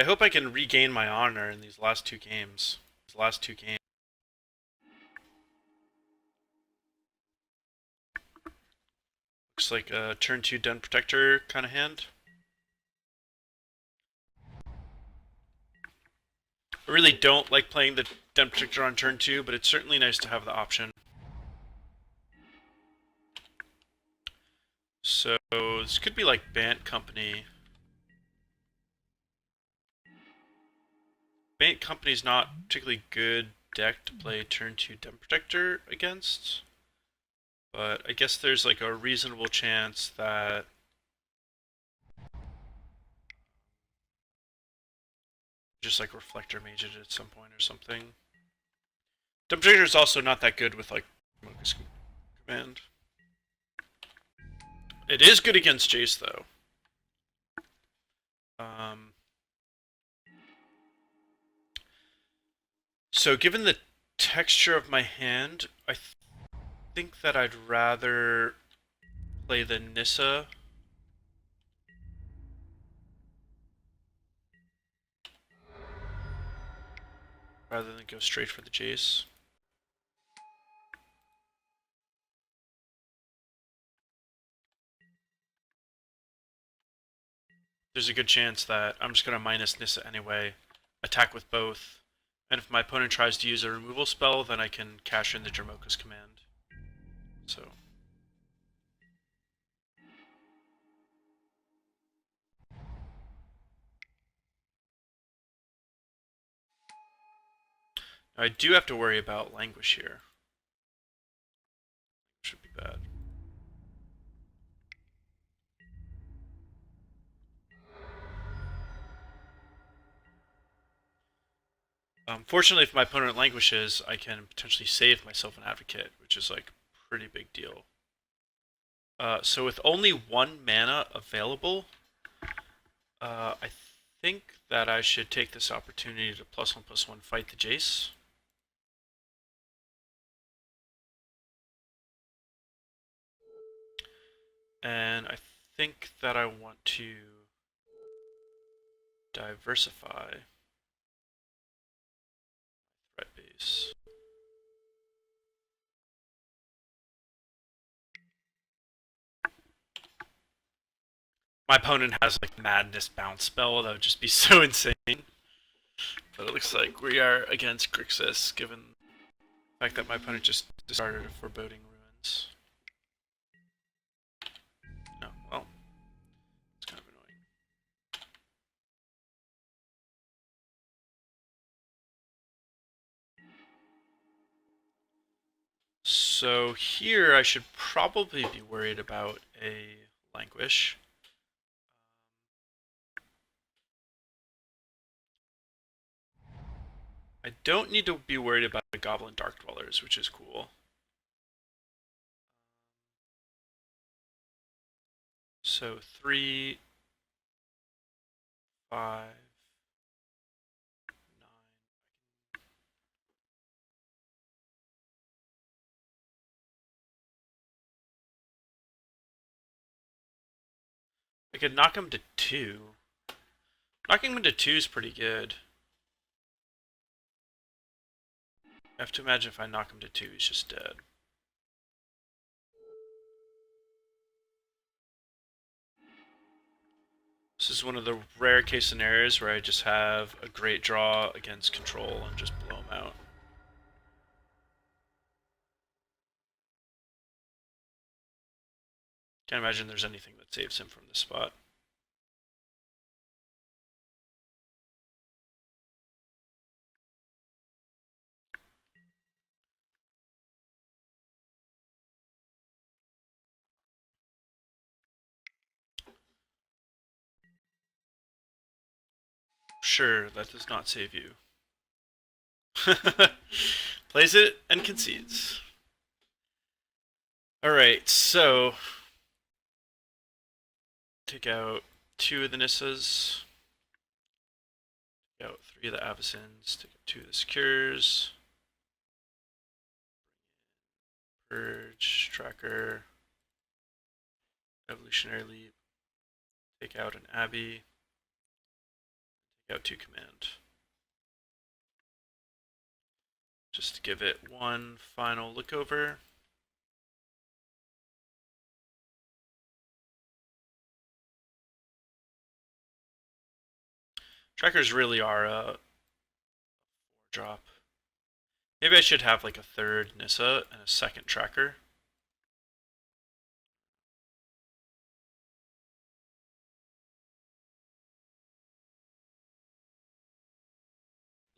hope I can regain my honor in these last two games. Looks like a turn 2 Den Protector kind of hand. I really don't like playing the Den Protector on turn 2, but it's certainly nice to have the option. So this could be like Bant Company. Bant Company's not particularly good deck to play turn 2 Den Protector against. But I guess there's like a reasonable chance that just like Reflector Mage it at some point or something. Den Protector is also not that good with like Dromoka's command. It is good against Jace though. So given the texture of my hand, I think that I'd rather play the Nissa. Rather than go straight for the Jace. There's a good chance that I'm just going to minus Nissa anyway, attack with both, and if my opponent tries to use a removal spell, then I can cash in the Dromoka's command. So. Now, I do have to worry about Languish here. Should be bad. Fortunately, if my opponent languishes, I can potentially save myself an Advocate, which is like a pretty big deal. So with only 1 mana available, I think that I should take this opportunity to +1/+1 fight the Jace. And I think that I want to diversify threat base. My opponent has like Madness Bounce spell, that would just be so insane. But it looks like we are against Grixis, given the fact that my opponent just discarded a Foreboding Ruins. No, well, it's kind of annoying. So here I should probably be worried about a Languish. I don't need to be worried about the Goblin Dark Dwellers, which is cool. So 3, 5, 9. I could knock him to 2. Knocking him to 2 is pretty good. I have to imagine if I knock him to 2, he's just dead. This is one of the rare case scenarios where I just have a great draw against control and just blow him out. Can't imagine there's anything that saves him from this spot. Sure, that does not save you. Plays it and concedes. Alright, so take out 2 of the Nissas. Take out 3 of the Avacyns. Take out 2 of the Secures. Purge, Tracker. Evolutionary Leap. Take out an Abbey. out 2 command. Just to give it one final look over. Trackers really are a 4-drop. Maybe I should have like a 3rd Nissa and a 2nd Tracker.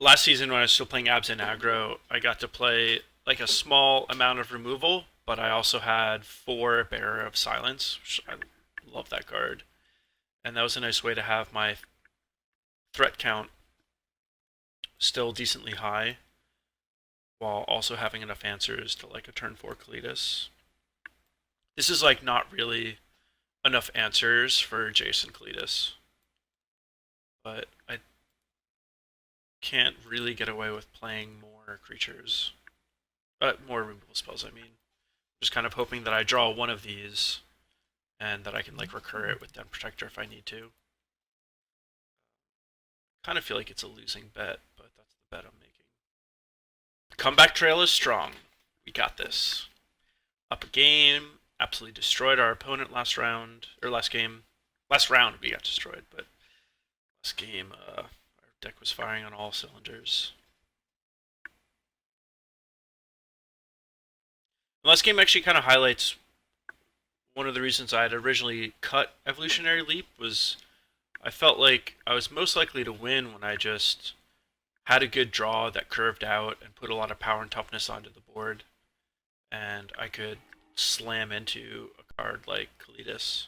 Last season when I was still playing Abs and Aggro, I got to play like a small amount of removal, but I also had 4 Bearer of Silence, which I love that card. And that was a nice way to have my threat count still decently high, while also having enough answers to like a turn 4 Kalidas. This is like not really enough answers for Jason Kalidas, but I can't really get away with playing more creatures. More removal spells, I mean. Just kind of hoping that I draw one of these and that I can like recur it with Den Protector if I need to. Kind of feel like it's a losing bet, but that's the bet I'm making. Comeback trail is strong. We got this. Up a game, absolutely destroyed our opponent last round, or last game. Last round we got destroyed, but last game our deck was firing on all cylinders. The last game actually kind of highlights one of the reasons I had originally cut Evolutionary Leap was I felt like I was most likely to win when I just had a good draw that curved out and put a lot of power and toughness onto the board, and I could slam into a card like Kalidas.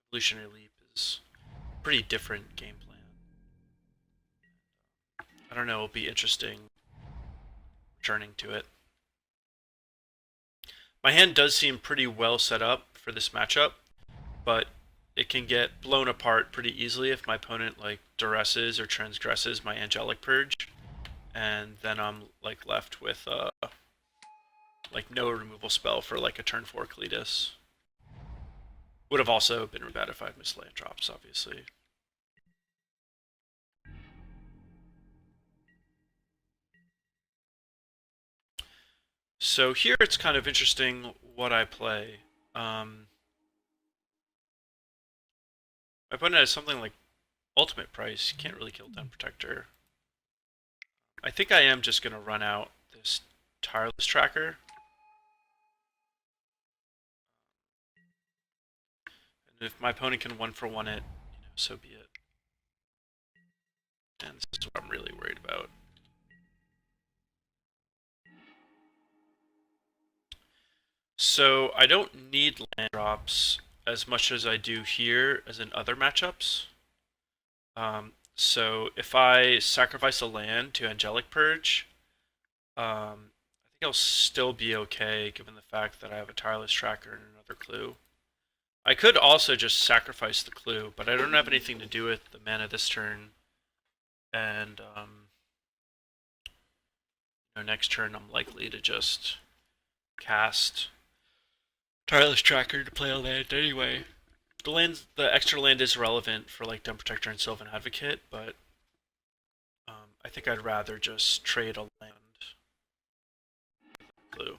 Evolutionary Leap is a pretty different game plan. I don't know, it'll be interesting returning to it. My hand does seem pretty well set up for this matchup, but it can get blown apart pretty easily if my opponent like duresses or transgresses my Angelic Purge, and then I'm like left with like no removal spell for like a turn 4 Kalidas. Would have also been bad if I had missed land drops, obviously. So here it's kind of interesting what I play. My opponent has something like Ultimate Price. You can't really kill Den Protector. I think I am just going to run out this Tireless Tracker. And if my opponent can 1-for-1 it, so be it. And this is what I'm really worried about. So I don't need land drops as much as I do here as in other matchups. So if I sacrifice a land to Angelic Purge, I think I'll still be okay given the fact that I have a Tireless Tracker and another clue. I could also just sacrifice the clue, but I don't have anything to do with the mana this turn. And next turn I'm likely to just cast Tireless Tracker to play a land anyway. The extra land is relevant for like Den Protector and Sylvan Advocate, but I think I'd rather just trade a land blue.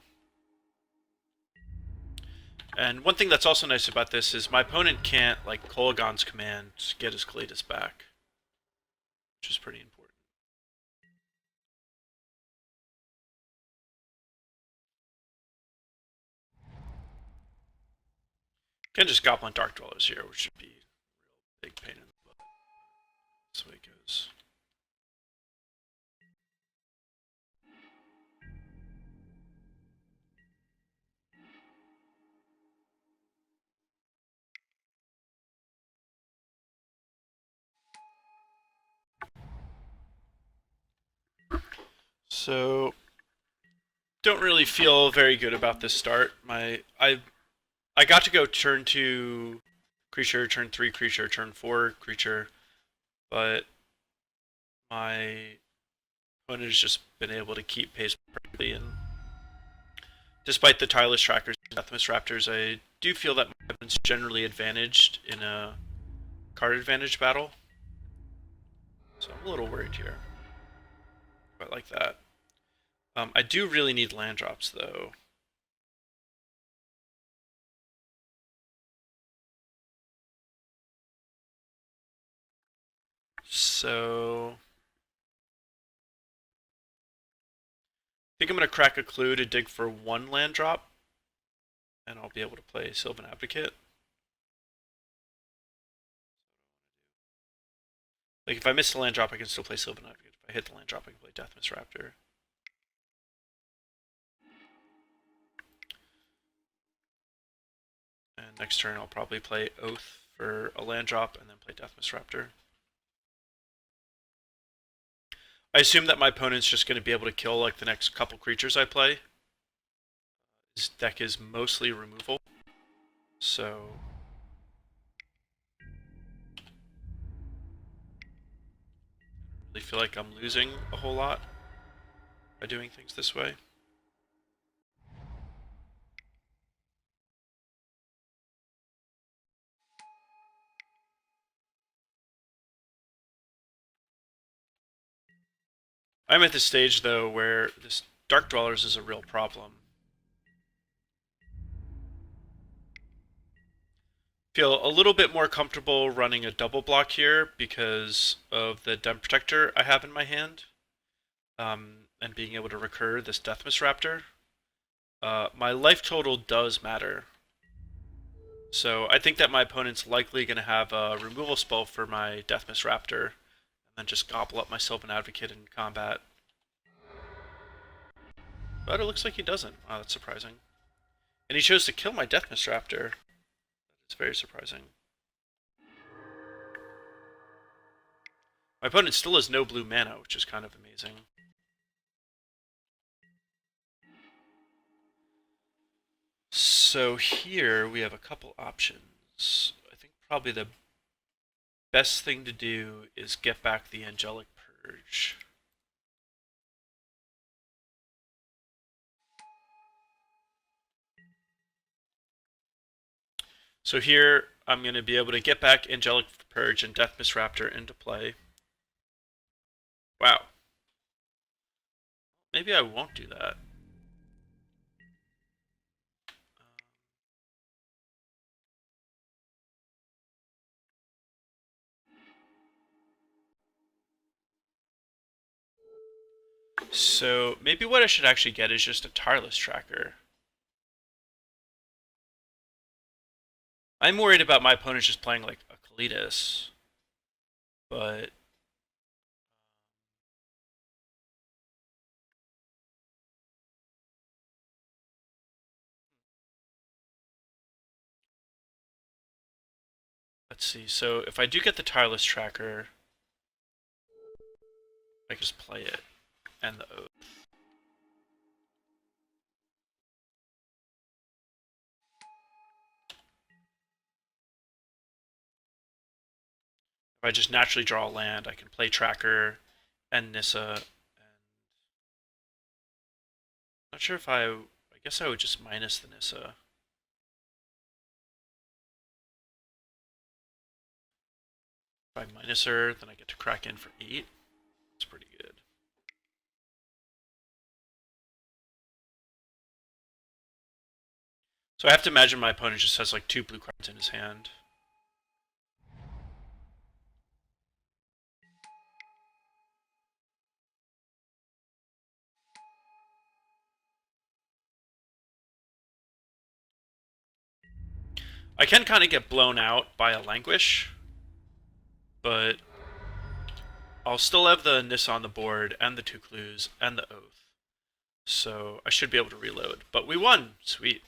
And one thing that's also nice about this is my opponent can't, like Kolaghan's command, get his Kalidas back, which is pretty important. Can just Goblin Dark Dwellers here, which should be a real big pain in the butt. That's the way it goes. So, don't really feel very good about this start. I got to go turn 2 creature, turn 3 creature, turn 4 creature, but my opponent has just been able to keep pace perfectly, and despite the Tireless Trackers and Deathmist Raptors, I do feel that my opponent's generally advantaged in a card advantage battle. So I'm a little worried here. Quite like that. I do really need land drops, though. So I think I'm going to crack a clue to dig for one land drop, and I'll be able to play Sylvan Advocate. Like, if I miss the land drop, I can still play Sylvan Advocate. If I hit the land drop, I can play Deathmist Raptor. And next turn, I'll probably play Oath for a land drop, and then play Deathmist Raptor. I assume that my opponent's just going to be able to kill like the next couple creatures I play. His deck is mostly removal, so I really feel like I'm losing a whole lot by doing things this way. I'm at this stage, though, where this Dark Dwellers is a real problem. Feel a little bit more comfortable running a double block here because of the Den Protector I have in my hand, and being able to recur this Deathmist Raptor. My life total does matter. So I think that my opponent's likely going to have a removal spell for my Deathmist Raptor, and then just gobble up my Sylvan Advocate in combat. But it looks like he doesn't. Wow, that's surprising. And he chose to kill my Deathmist Raptor. It's very surprising. My opponent still has no blue mana, which is kind of amazing. So here we have a couple options. I think probably the best thing to do is get back the Angelic Purge. So here I'm going to be able to get back Angelic Purge and Deathmist Raptor into play. Wow. Maybe I won't do that. So maybe what I should actually get is just a Tireless Tracker. I'm worried about my opponent just playing like a Kalidas, but let's see. So if I do get the Tireless Tracker, I can just play it and the Oath. If I just naturally draw a land, I can play Tracker and Nissa. And not sure if I guess I would just minus the Nissa. If I minus her, then I get to crack in for 8. It's pretty good. So I have to imagine my opponent just has like 2 blue cards in his hand. I can kind of get blown out by a Languish, but I'll still have the Nissa on the board, and the 2 clues, and the Oath. So I should be able to reload. But we won! Sweet.